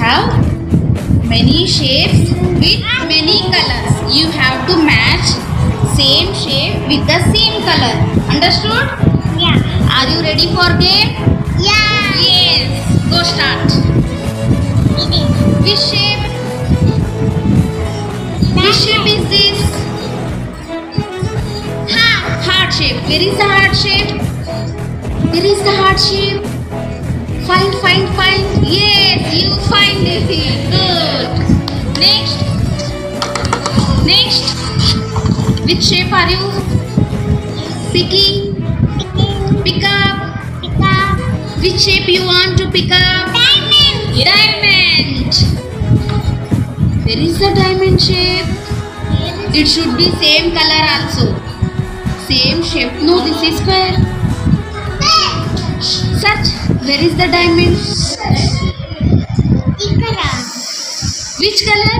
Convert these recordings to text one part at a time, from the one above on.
have many shapes with many colors. You have to match same shape with the same color. Understood? Yeah. Are you ready for game? Yeah. Yes. Go start. Which shape? Which shape is this? Heart shape. Where is the heart shape? Where is the heart shape? Find. Yes, you find it. Good. Next. Which shape are you picking? Pick up. Which shape you want to pick up? Diamond. Where is the diamond shape? It should be same color also. Same shape. No, this is square. Search. Where is the diamond? Which color?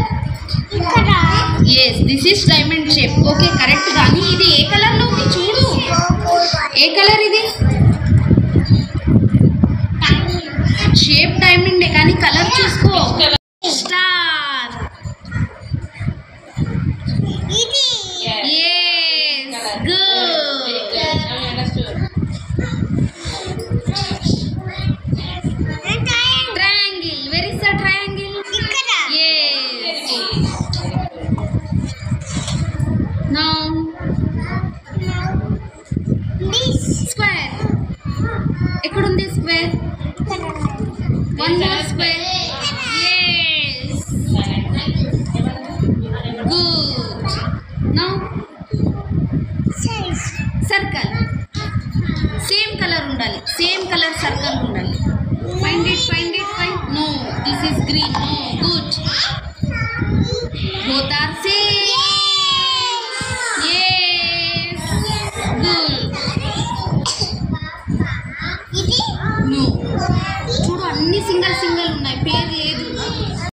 Yes, this is diamond shape. Okay, correct. Gani idi A colour లో ఉంది చూడు. ఏ colour ఇది? Shape diamond కానీ colour చూసుకో. Star. Yes, good. Triangle. Where is the triangle? Yes. Now square. Ekkudundi square? One more square. Yes. Good. Now circle. Same color undali. Same color circle undali. Find it. No, this is green. No, good. Both are same. Yes. Good. No. చూడు అన్ని single ఉన్నాయి, పేరు లేదు.